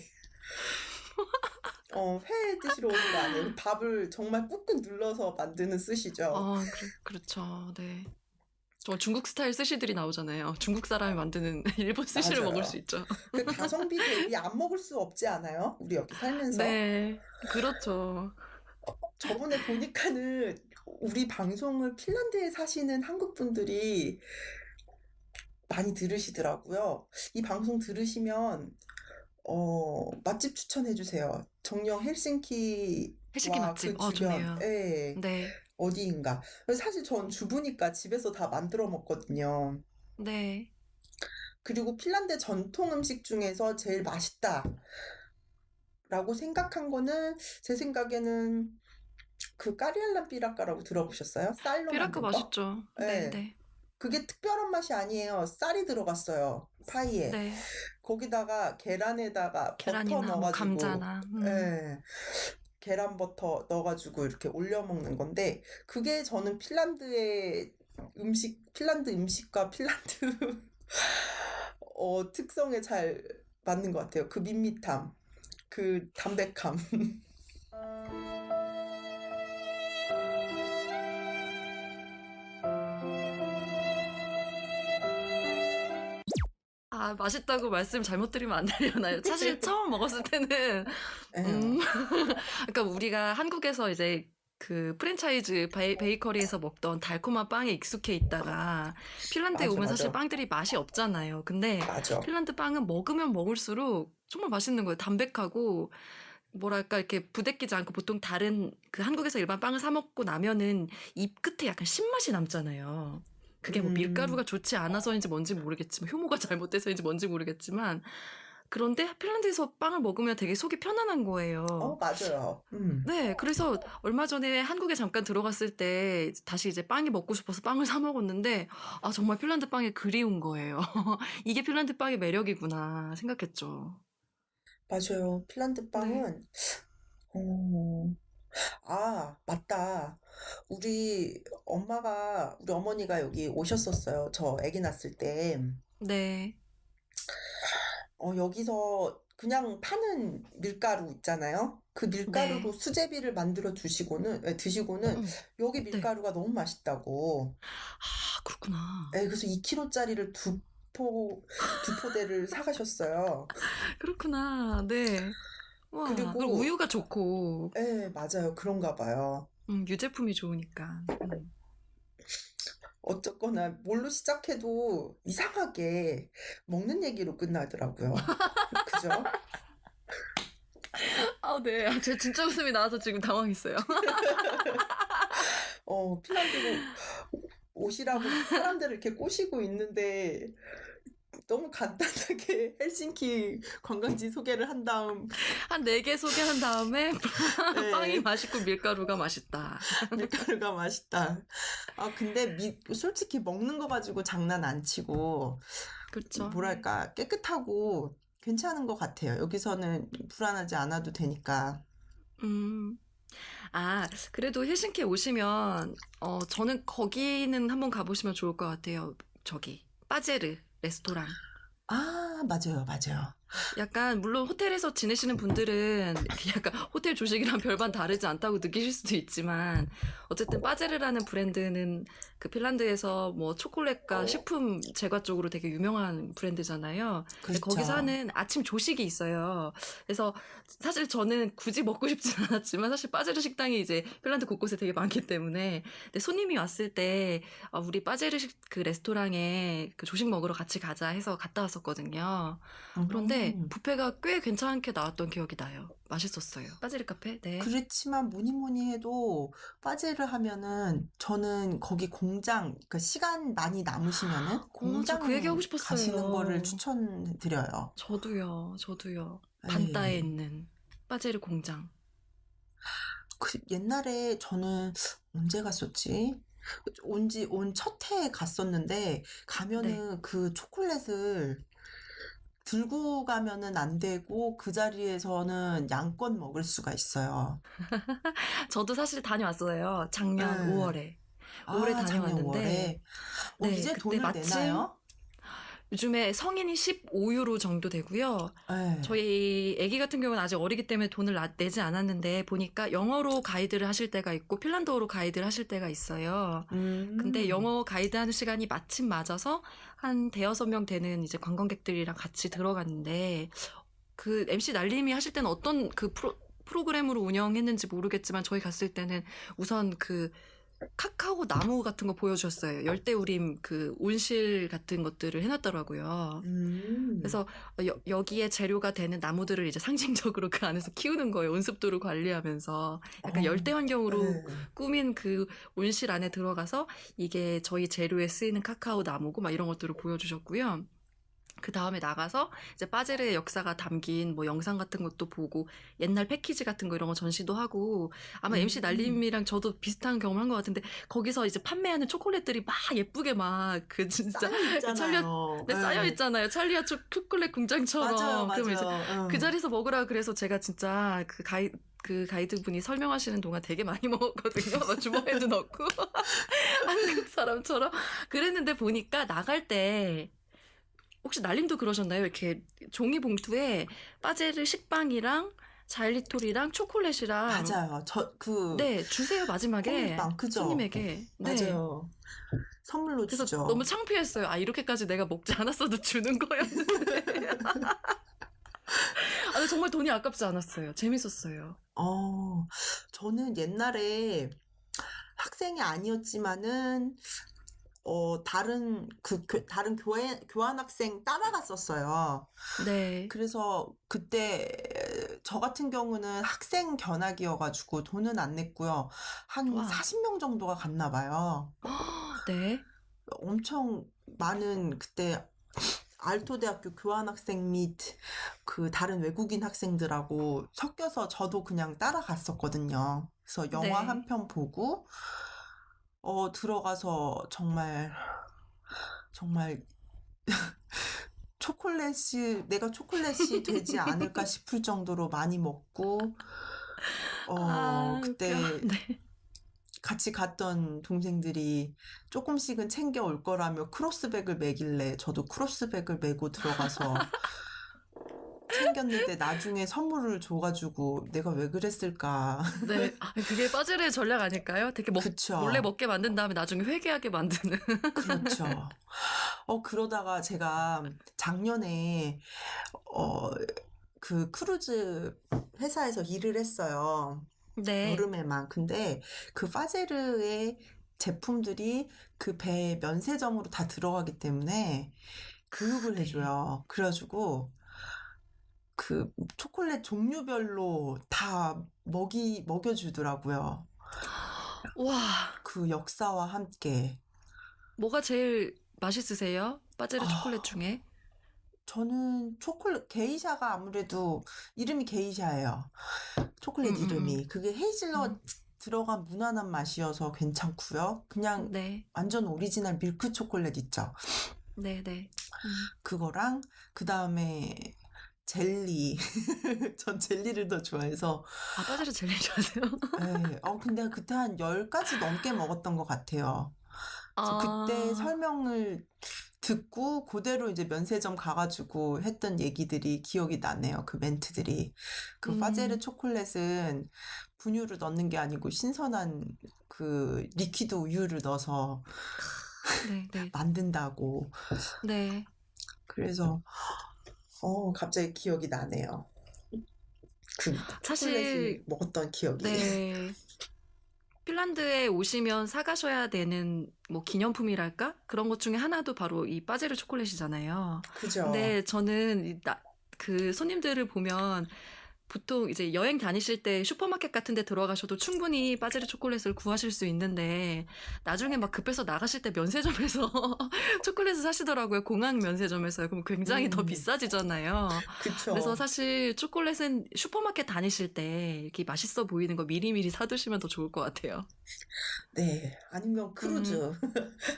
회 드시러 오는 거 아니에요. 밥을 정말 꾹꾹 눌러서 만드는 스시죠. 그렇죠. 네. 저 중국 스타일 스시들이 나오잖아요. 중국 사람이 만드는 일본 스시를 먹을 수 맞아요. 있죠. 그 가성비 대비 안 먹을 수 없지 않아요? 우리 여기 살면서. 네, 그렇죠. 저번에 보니까는 우리 방송을 핀란드에 사시는 한국 분들이 많이 들으시더라고요. 이 방송 들으시면 맛집 추천해 주세요. 정녕 해시키 헬싱키와 그 맛집. 좋네요. 주변에 네, 어디인가. 사실 전 주부니까 집에서 다 만들어 먹거든요. 네. 그리고 핀란드 전통 음식 중에서 제일 맛있다라고 생각한 거는 제 생각에는 그 까리알람 삐라까라고 들어보셨어요? 쌀로 피라크 만든 거? 맛있죠. 네, 네. 네, 그게 특별한 맛이 아니에요. 쌀이 들어갔어요. 파이에. 네. 거기다가 계란에다가 버터 계란이나 뭐 넣어가지고, 감자나. 예, 계란 버터 넣어가지고 이렇게 올려 먹는 건데, 그게 저는 핀란드 음식과 핀란드 특성에 잘 맞는 것 같아요. 그 밋밋함, 그 담백함. 맛있다고 말씀 잘못 드리면 안 되려나요? 사실 처음 먹었을 때는 예, 그러니까 우리가 한국에서 이제 그 프랜차이즈 베이커리에서 먹던 달콤한 빵에 익숙해 있다가 핀란드에 맞아, 오면 사실 맞아. 빵들이 맛이 없잖아요. 근데 맞아. 핀란드 빵은 먹으면 먹을수록 정말 맛있는 거예요. 담백하고 뭐랄까 이렇게 부대끼지 않고 보통 다른 그 한국에서 일반 빵을 사 먹고 나면은 입 끝에 약간 신맛이 남잖아요. 그게 뭐 밀가루가 좋지 않아서인지 뭔지 모르겠지만 효모가 잘못돼서인지 뭔지 모르겠지만 그런데 핀란드에서 빵을 먹으면 되게 속이 편안한 거예요. 맞아요. 네, 그래서 얼마 전에 한국에 잠깐 들어갔을 때 다시 이제 빵이 먹고 싶어서 빵을 사 먹었는데 정말 핀란드 빵이 그리운 거예요. 이게 핀란드 빵의 매력이구나 생각했죠. 맞아요. 핀란드 네, 빵은, 어, 맞다. 우리 어머니가 여기 오셨었어요. 저 아기 낳았을 때. 네, 여기서 그냥 파는 밀가루 있잖아요. 그 밀가루로 네, 수제비를 만들어 드시고는 음, 여기 네. 밀가루가 너무 맛있다고. 그렇구나. 그래서 2kg짜리를 두 포대를 사가셨어요. 그렇구나. 네. 와, 그리고 그리고, 우유가 좋고, 맞아요. 그런가 봐요. 유제품이 좋으니까. 어쨌거나 뭘로 시작해도 이상하게 먹는 얘기로 끝나더라고요. 그죠? 네. 제가 진짜 웃음이 나와서 지금 당황했어요. 핀란드로 오시라고 사람들을 이렇게 꼬시고 있는데 너무 간단하게 헬싱키 관광지 소개를 한 다음, 한 4개 소개한 다음에 빵이 네, 맛있고 밀가루가 맛있다. 밀가루가 맛있다. 근데 솔직히 먹는 거 가지고 장난 안 치고, 그렇죠. 뭐랄까, 깨끗하고 괜찮은 것 같아요. 여기서는 불안하지 않아도 되니까. 음. 그래도 헬싱키에 오시면, 저는 거기는 한번 가보시면 좋을 것 같아요. 저기, 빠제르 레스토랑. 맞아요, 맞아요. 약간 물론 호텔에서 지내시는 분들은 약간 호텔 조식이랑 별반 다르지 않다고 느끼실 수도 있지만 어쨌든 빠제르라는 브랜드는 그 핀란드에서 뭐 초콜릿과 식품 제과 쪽으로 되게 유명한 브랜드잖아요. 근데 거기서 그렇죠. 하는 아침 조식이 있어요. 그래서 사실 저는 굳이 먹고 싶진 않았지만 사실 빠제르 식당이 이제 핀란드 곳곳에 되게 많기 때문에 근데 손님이 왔을 때 우리 빠제르 그 레스토랑에 그 조식 먹으러 같이 가자 해서 갔다 왔었거든요. 그런데 음. 뷔페가 꽤 괜찮게 나왔던 기억이 나요. 맛있었어요. 빠지리 카페? 네. 그렇지만 뭐니 해도 빠제를 하면은 저는 거기 그러니까 시간 많이 남으시면은 저 그 얘기하고 공장 가시는 거를 싶었어요. 추천드려요. 저도요. 반따에 예. 있는 빠제리 공장. 옛날에 저는 언제 갔었지? 온 첫 해에 갔었는데 네. 가면은 그 초콜릿을 들고 가면은 안 되고 그 자리에서는 양껏 먹을 수가 있어요. 저도 사실 다녀왔어요. 작년 예. 5월에. 5월에 아, 작년 다녀왔는데, 5월에. 네, 이제 그때 돈을 마침 내나요? 요즘에 성인이 15유로 정도 되고요. 예. 저희 아기 같은 경우는 아직 어리기 때문에 돈을 내지 않았는데 보니까 영어로 가이드를 하실 때가 있고 핀란드어로 가이드를 하실 때가 있어요. 근데 음. 영어 가이드 하는 시간이 마침 맞아서 한 대여섯 명 되는 이제 관광객들이랑 같이 들어갔는데 그 MC 날림이 하실 때는 어떤 그 프로그램으로 운영했는지 모르겠지만 저희 갔을 때는 우선 그 카카오 나무 같은 거 보여주셨어요. 열대우림 그 온실 같은 것들을 해놨더라고요. 음. 그래서 여기에 재료가 되는 나무들을 이제 상징적으로 그 안에서 키우는 거예요. 온습도를 관리하면서 약간 어. 열대 환경으로 예. 꾸민 그 온실 안에 들어가서 이게 저희 재료에 쓰이는 카카오 나무고 막 이런 것들을 보여주셨고요. 그 다음에 나가서 이제 바젤의 역사가 담긴 뭐 영상 같은 것도 보고 옛날 패키지 같은 거 이런 거 전시도 하고 아마 MC 음. 날림이랑 저도 비슷한 경험을 한 것 같은데 거기서 이제 판매하는 초콜릿들이 막 예쁘게 막 그 진짜 쌓여 그 찰리아 있잖아요. 네, 쌓여 예. 있잖아요. 찰리아 초콜릿 맞아요, 공장처럼. 그러면 이제 맞아요. 그 응. 자리에서 먹으라 그래서 제가 진짜 그 가이드 분이 설명하시는 동안 되게 많이 먹었거든요. 막 주머니에도 넣고 한국 사람처럼 그랬는데 보니까 나갈 때 혹시 날림도 그러셨나요? 이렇게 종이 봉투에 바제르 식빵이랑 자일리톨이랑 초콜릿이랑 맞아요. 네, 주세요 마지막에 호밀빵, 그죠? 근데 네. 맞아요. 선물로 그래서 너무 주죠. 창피했어요. 아, 이렇게까지 내가 먹지 않았어도 주는 거였는데. 아, 근데 정말 돈이 아깝지 않았어요. 재밌었어요. 어, 저는 옛날에 학생이 아니었지만은, 다른 교환 학생 따라갔었어요. 네. 그래서 그때 저 같은 경우는 학생 견학이어가지고 돈은 안 냈고요. 한 와. 40명 정도가 갔나 봐요. 네. 엄청 많은 그때 알토대학교 교환학생 및 그 다른 외국인 학생들하고 섞여서 저도 그냥 따라갔었거든요. 그래서 영화 네. 한 편 보고, 들어가서 정말, 정말 내가 초콜릿이 되지 않을까 싶을 정도로 많이 먹고, 아, 웃겨. 그때 네. 같이 갔던 동생들이 조금씩은 챙겨올 거라며 크로스백을 매길래 저도 크로스백을 메고 들어가서 챙겼는데 나중에 선물을 줘가지고 내가 왜 그랬을까. 네. 아, 그게 빠질의 전략 아닐까요? 되게 몰래 그쵸. 먹게 만든 다음에 나중에 회개하게 만드는. 그렇죠. 그러다가 제가 작년에, 어, 그 크루즈 회사에서 일을 했어요. 네. 여름에만. 근데 그 파제르의 제품들이 그 배 면세점으로 다 들어가기 때문에 교육을 네. 해줘요. 그래가지고 그 초콜릿 종류별로 다 먹여주더라고요. 와, 그 역사와 함께. 뭐가 제일 맛있으세요? 빠제르 초콜릿 아, 중에? 저는 게이샤가 아무래도 이름이 게이샤예요. 초콜릿 음. 이름이. 그게 헤이즐넛 음. 들어간 무난한 맛이어서 괜찮고요. 그냥 네. 완전 오리지널 밀크 초콜릿 있죠. 네, 네. 그거랑 그 다음에 젤리. 전 젤리를 더 좋아해서. 아, 빠제르 젤리 좋아하세요? 예. 근데 그때 한 10가지 넘게 먹었던 것 같아요. 그래서 그때 아, 설명을 듣고 그대로 이제 면세점 가가지고 했던 얘기들이 기억이 나네요. 그 멘트들이. 그 파제르 음, 초콜릿은 분유를 넣는 게 아니고 신선한 그 리퀴드 우유를 넣어서 네, 네. 만든다고. 네. 그래서 갑자기 기억이 나네요. 그 초콜릿을 사실, 먹었던 기억이. 네. 핀란드에 오시면 사가셔야 되는 뭐 기념품이랄까? 그런 것 중에 하나도 바로 이 빠제르 초콜릿이잖아요. 그죠? 근데 저는 그 손님들을 보면 보통 이제 여행 다니실 때 슈퍼마켓 같은 데 들어가셔도 충분히 바제르 초콜릿을 구하실 수 있는데 나중에 막 급해서 나가실 때 면세점에서 초콜릿을 사시더라고요. 공항 면세점에서요. 그럼 굉장히 더 음, 비싸지잖아요. 그래서 그쵸. 사실 초콜릿은 슈퍼마켓 다니실 때 이렇게 맛있어 보이는 거 미리미리 사두시면 더 좋을 것 같아요. 네. 아니면 음, 크루즈.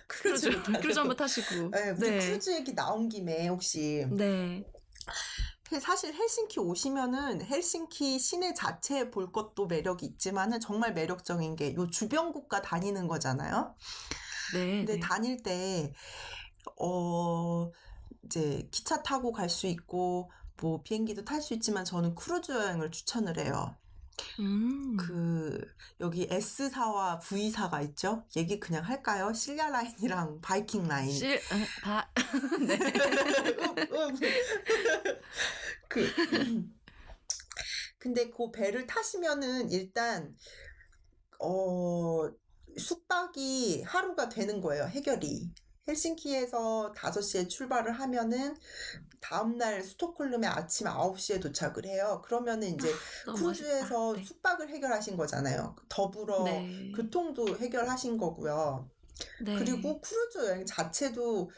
크루즈, 크루즈로 크루즈 다녀도. 한번 타시고. 네, 우리 네, 크루즈 얘기 나온 김에 혹시 네. 사실 헬싱키 오시면은 헬싱키 시내 자체에 볼 것도 매력이 있지만은 정말 매력적인 게 요 주변 국가 다니는 거잖아요. 네, 근데 네. 다닐 때 어 이제 기차 타고 갈 수 있고 뭐 비행기도 탈 수 있지만 저는 크루즈 여행을 추천을 해요. 음. 그 여기 S사와 V사가 있죠. 얘기 그냥 할까요? 실야 라인이랑 바이킹 라인. 네. 그 근데 그 배를 타시면은 일단 어 숙박이 하루가 되는 거예요, 해결이. 헬싱키에서 5시에 출발을 하면은 다음날 스톡홀름에 아침 9시에 도착을 해요. 그러면은 아, 이제 너무 멋있다. 크루즈에서 네. 숙박을 해결하신 거잖아요. 더불어 네. 교통도 해결하신 거고요. 네. 그리고 크루즈 여행 자체도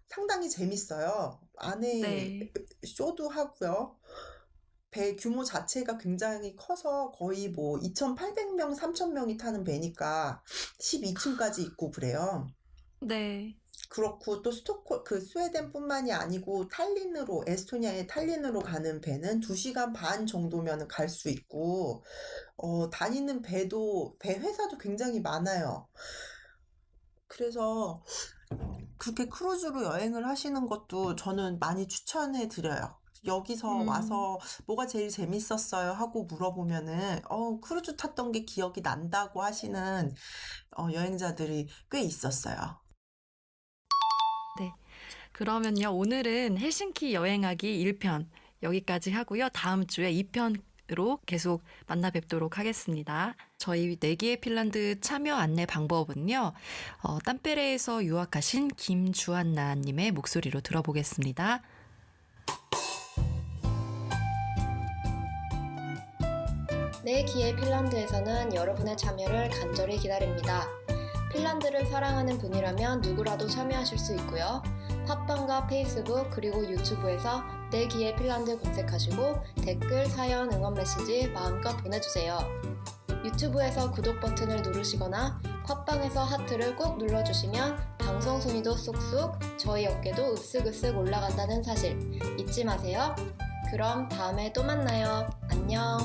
상당히 재밌어요. 안에 네. 쇼도 하고요. 배 규모 자체가 굉장히 커서 거의 뭐 2,800명, 3,000명이 타는 배니까 12층까지 있고 그래요. 네. 그렇고 또 스웨덴뿐만이 아니고 탈린으로 에스토니아의 탈린으로 가는 배는 2시간 반 정도면 갈 수 있고 다니는 배 회사도 굉장히 많아요. 그래서 그렇게 크루즈로 여행을 하시는 것도 저는 많이 추천해 드려요. 여기서 음. 와서 뭐가 제일 재밌었어요 하고 물어보면은 크루즈 탔던 게 기억이 난다고 하시는 여행자들이 꽤 있었어요. 네. 그러면요. 오늘은 헬싱키 여행하기 1편 여기까지 하고요. 다음 주에 2편으로 계속 만나 뵙도록 하겠습니다. 저희 내기의 핀란드 참여 안내 방법은요. 땀페레에서 유학하신 김주한나님의 목소리로 들어보겠습니다. 내 기회 핀란드에서는 여러분의 참여를 간절히 기다립니다. 핀란드를 사랑하는 분이라면 누구라도 참여하실 수 있고요. 팟빵과 페이스북 그리고 유튜브에서 내 기회 핀란드 검색하시고 댓글, 사연, 응원 메시지 마음껏 보내주세요. 유튜브에서 구독 버튼을 누르시거나 팟빵에서 하트를 꼭 눌러주시면 방송 순위도 쏙쏙, 저희 어깨도 으쓱으쓱 올라간다는 사실 잊지 마세요. 그럼 다음에 또 만나요. 안녕.